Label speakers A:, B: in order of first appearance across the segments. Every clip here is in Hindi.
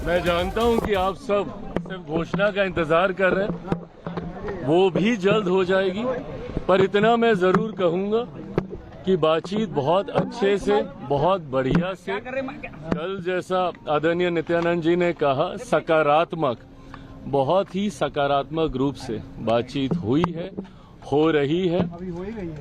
A: मैं जानता हूं कि आप सब सिर्फ घोषणा का इंतजार कर रहे हैं, वो भी जल्द हो जाएगी। पर इतना मैं जरूर कहूंगा कि बातचीत बहुत अच्छे से, बहुत बढ़िया से, कल जैसा आदरणीय नित्यानंद जी ने कहा, सकारात्मक, बहुत ही सकारात्मक रूप से बातचीत हुई है, हो रही है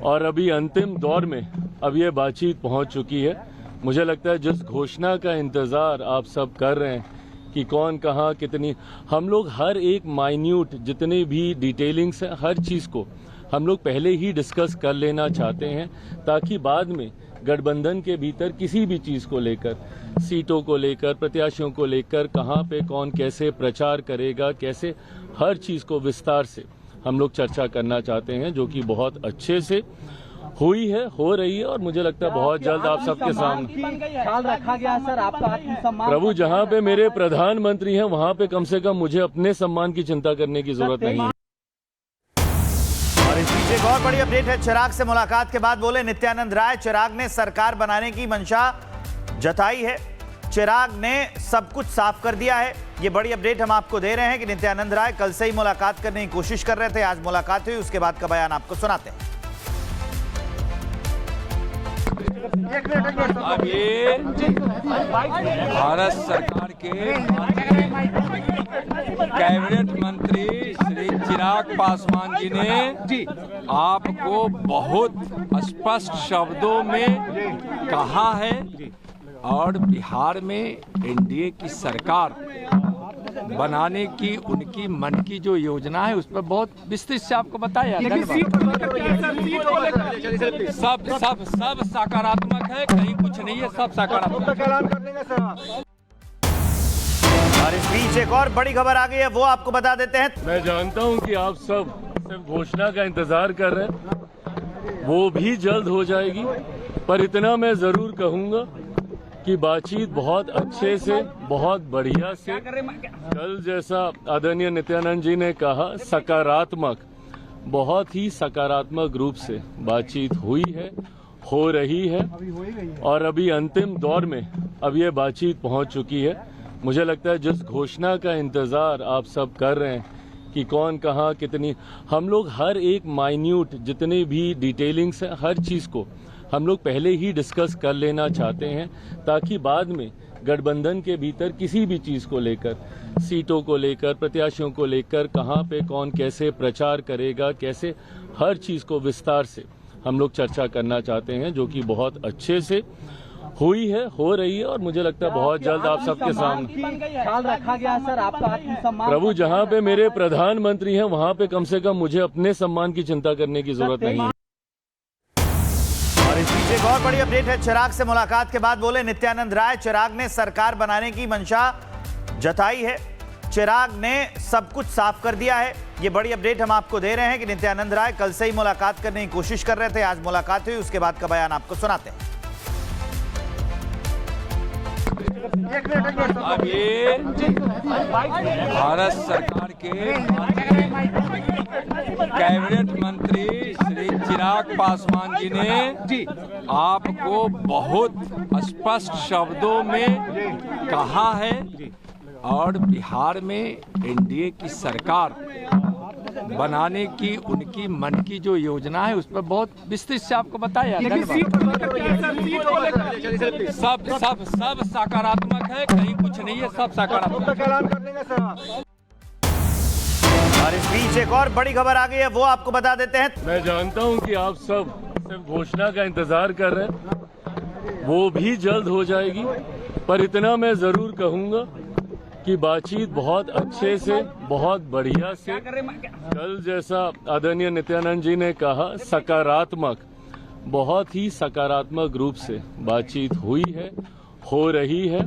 A: और अभी अंतिम दौर में अब ये बातचीत पहुंच चुकी है। मुझे लगता है जिस घोषणा का इंतजार आप सब कर रहे हैं कि कौन कहाँ कितनी, हम लोग हर एक माइन्यूट जितने भी डिटेलिंग्स हैं, हर चीज़ को हम लोग पहले ही डिस्कस कर लेना चाहते हैं, ताकि बाद में गठबंधन के भीतर किसी भी चीज़ को लेकर, सीटों को लेकर, प्रत्याशियों को लेकर, कहाँ पे कौन कैसे प्रचार करेगा, कैसे, हर चीज़ को विस्तार से हम लोग चर्चा करना चाहते हैं, जो कि बहुत अच्छे से हुई है, हो रही है और मुझे लगता है बहुत जल्द आप सबके सामने
B: ख्याल रखा गया सर आपका आत्मसम्मान।
A: प्रभु, जहाँ पे मेरे प्रधानमंत्री हैं वहाँ पे कम से कम मुझे अपने सम्मान की चिंता करने की जरूरत नहीं है।
C: और इस बीच एक और बड़ी अपडेट है। चिराग से मुलाकात के बाद बोले नित्यानंद राय, चिराग ने सरकार बनाने की मंशा जताई है, चिराग ने सब कुछ साफ कर दिया है। ये बड़ी अपडेट हम आपको दे रहे हैं कि नित्यानंद राय कल से ही मुलाकात करने की कोशिश कर रहे थे, आज मुलाकात हुई, उसके बाद का बयान आपको सुनाते हैं।
D: अब ये भारत सरकार के कैबिनेट मंत्री श्री चिराग पासवान जी ने आपको बहुत स्पष्ट शब्दों में कहा है और बिहार में एनडीए की सरकार बनाने की उनकी मन की जो योजना है उस पर बहुत विस्तृत से आपको बताया। सब सकारात्मक है, कहीं कुछ नहीं है, सब सकारात्मक।
C: और इस बीच एक और बड़ी खबर आ गई है, वो आपको बता देते हैं।
A: मैं जानता हूं कि आप सब सिर्फ घोषणा का इंतजार कर रहे हैं, वो भी जल्द हो जाएगी। पर इतना मैं जरूर कहूंगा कि बातचीत बहुत अच्छे से, बहुत बढ़िया से, कल जैसा आदरणीय नित्यानंद जी ने कहा, सकारात्मक, बहुत ही सकारात्मक रूप से बातचीत हुई है, हो रही है और अभी अंतिम दौर में अब ये बातचीत पहुंच चुकी है। मुझे लगता है जिस घोषणा का इंतजार आप सब कर रहे हैं कि कौन कहाँ कितनी, हम लोग हर एक माइन्यूट जितने भी डिटेलिंग्स हैं, हर चीज़ को हम लोग पहले ही डिस्कस कर लेना चाहते हैं, ताकि बाद में गठबंधन के भीतर किसी भी चीज़ को लेकर, सीटों को लेकर, प्रत्याशियों को लेकर, कहाँ पे कौन कैसे प्रचार करेगा, कैसे, हर चीज़ को विस्तार से हम लोग चर्चा करना चाहते हैं, जो कि बहुत अच्छे से हुई है, हो रही है और मुझे लगता है बहुत जल्द आप सबके सामने
B: ख्याल रखा गया सर आपका आत्मसम्मान।
A: प्रभु, जहाँ पे मेरे प्रधानमंत्री हैं वहाँ पे कम से कम मुझे अपने सम्मान की चिंता करने की जरूरत नहीं है।
C: और इस बीच एक और बड़ी अपडेट है। चिराग से मुलाकात के बाद बोले नित्यानंद राय, चिराग ने सरकार बनाने की मंशा जताई है, चिराग ने सब कुछ साफ कर दिया है। ये बड़ी अपडेट हम आपको दे रहे हैं कि नित्यानंद राय कल से ही मुलाकात करने की कोशिश कर रहे थे, आज मुलाकात हुई, उसके बाद का बयान आपको सुनाते हैं।
D: अब ये भारत सरकार के कैबिनेट मंत्री श्री चिराग पासवान जी ने आपको बहुत स्पष्ट शब्दों में कहा है और बिहार में एनडीए की सरकार बनाने की उनकी मन की जो योजना है उस पर बहुत विस्तृत से आपको बताया। सब सकारात्मक है, कहीं कुछ नहीं है, सब सकारात्मक।
C: और इस बीच एक और बड़ी खबर आ गई है, वो आपको बता देते हैं।
A: मैं जानता हूं कि आप सब सिर्फ घोषणा का इंतजार कर रहे हैं, वो भी जल्द हो जाएगी। पर इतना मैं जरूर कहूंगा कि बातचीत बहुत अच्छे से, बहुत बढ़िया से, कल जैसा आदरणीय नित्यानंद जी ने कहा, सकारात्मक, बहुत ही सकारात्मक रूप से बातचीत हुई है, हो रही है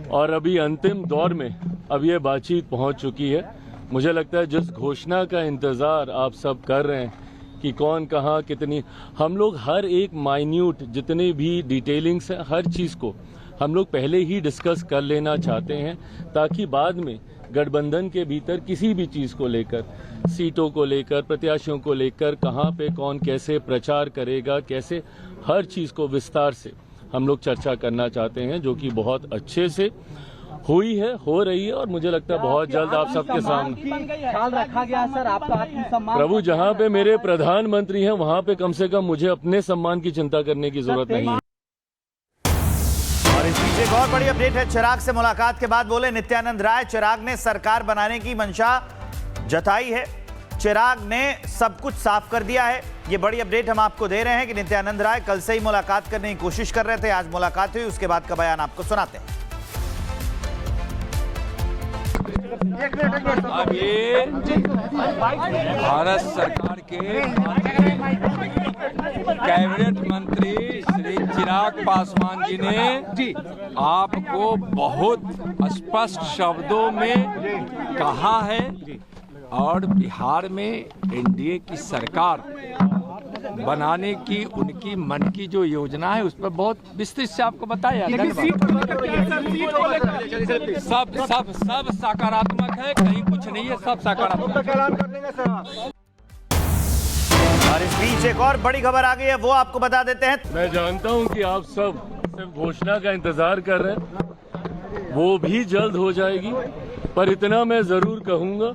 A: और अभी अंतिम दौर में अब ये बातचीत पहुंच चुकी है। मुझे लगता है जिस घोषणा का इंतजार आप सब कर रहे हैं कि कौन कहाँ कितनी, हम लोग हर एक माइन्यूट जितने भी डिटेलिंग्स हैं, हर चीज़ को हम लोग पहले ही डिस्कस कर लेना चाहते हैं, ताकि बाद में गठबंधन के भीतर किसी भी चीज़ को लेकर, सीटों को लेकर, प्रत्याशियों को लेकर, कहाँ पे कौन कैसे प्रचार करेगा, कैसे, हर चीज़ को विस्तार से हम लोग चर्चा करना चाहते हैं, जो कि बहुत अच्छे से हुई है, हो रही है और मुझे लगता है बहुत जल्द आप सबके सामने।
B: ख्याल रखा गया है सर आपका आत्मसम्मान?
A: प्रभु, जहाँ पे मेरे प्रधानमंत्री हैं वहाँ पे कम से कम मुझे अपने सम्मान की चिंता करने की जरूरत नहीं है।
C: और इस बीच एक और बड़ी अपडेट है। चिराग से मुलाकात के बाद बोले नित्यानंद राय। चिराग ने सरकार बनाने की मंशा जताई है। चिराग ने सब कुछ साफ कर दिया है। ये बड़ी अपडेट हम आपको दे रहे हैं कि नित्यानंद राय कल से ही मुलाकात करने की कोशिश कर रहे थे। आज मुलाकात हुई, उसके बाद का बयान आपको सुनाते हैं।
D: अब ये भारत सरकार के कैबिनेट मंत्री श्री चिराग पासवान जी ने आपको बहुत स्पष्ट शब्दों में कहा है और बिहार में एनडीए की सरकार बनाने की उनकी मन की जो योजना है उस पर बहुत विस्तृत से आपको बताया। सब सकारात्मक है, कहीं कुछ नहीं है, सब सकारात्मक।
C: और इस बीच एक और बड़ी खबर आ गई है, वो आपको बता देते हैं।
A: मैं जानता हूं कि आप सब सिर्फ घोषणा का इंतजार कर रहे हैं, वो भी जल्द हो जाएगी। पर इतना मैं जरूर कहूंगा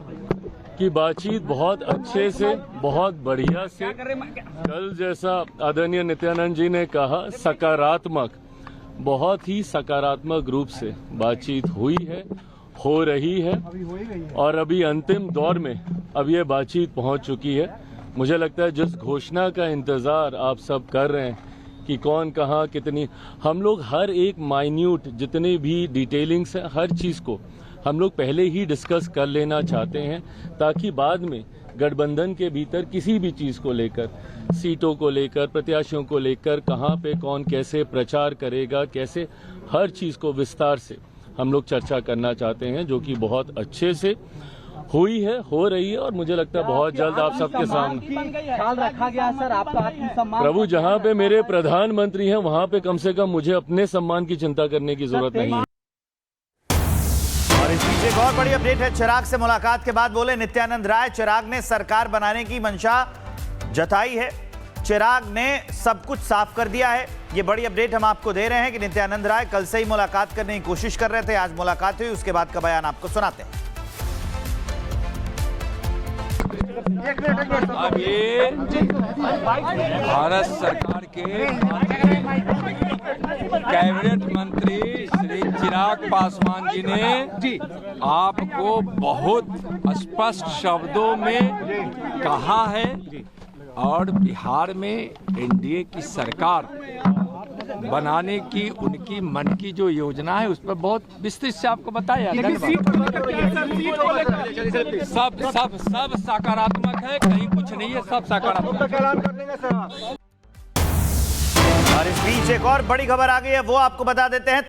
A: कि बातचीत बहुत अच्छे से, बहुत बढ़िया से, कल जैसा आदरणीय नित्यानंद जी ने कहा, सकारात्मक, बहुत ही सकारात्मक रूप से बातचीत हुई है, हो रही है और अभी अंतिम दौर में अब ये बातचीत पहुंच चुकी है। मुझे लगता है जिस घोषणा का इंतजार आप सब कर रहे हैं कि कौन कहाँ कितनी, हम लोग हर एक माइन्यूट जितने भी डिटेलिंग्स हैं हर चीज़ को हम लोग पहले ही डिस्कस कर लेना चाहते हैं, ताकि बाद में गठबंधन के भीतर किसी भी चीज़ को लेकर, सीटों को लेकर, प्रत्याशियों को लेकर, कहाँ पे कौन कैसे प्रचार करेगा, कैसे, हर चीज़ को विस्तार से हम लोग चर्चा करना चाहते हैं, जो कि बहुत अच्छे से हुई है, हो रही है और मुझे लगता है बहुत जल्द आप सबके सामने।
B: ख्याल रखा गया है सर आपका आत्मसम्मान?
A: प्रभु, जहाँ पे मेरे प्रधानमंत्री हैं वहाँ पे कम से कम मुझे अपने सम्मान की चिंता करने की जरूरत नहीं है।
C: और इस बीच एक और बड़ी अपडेट है। चिराग से मुलाकात के बाद बोले नित्यानंद राय। चिराग ने सरकार बनाने की मंशा जताई है। चिराग ने सब कुछ साफ कर दिया है। ये बड़ी अपडेट हम आपको दे रहे हैं कि नित्यानंद राय कल से ही मुलाकात करने की कोशिश कर रहे थे। आज मुलाकात हुई, उसके बाद का बयान आपको सुनाते हैं।
D: अब ये भारत सरकार के कैबिनेट मंत्री श्री चिराग पासवान जी ने आपको बहुत स्पष्ट शब्दों में कहा है और बिहार में एनडीए की सरकार बनाने की उनकी मन की जो योजना है उस पर बहुत विस्तृत से आपको बताया। सब सकारात्मक है, कहीं कुछ नहीं है, सब सकारात्मक।
C: और इस बीच एक और बड़ी खबर आ गई है, वो आपको बता देते हैं।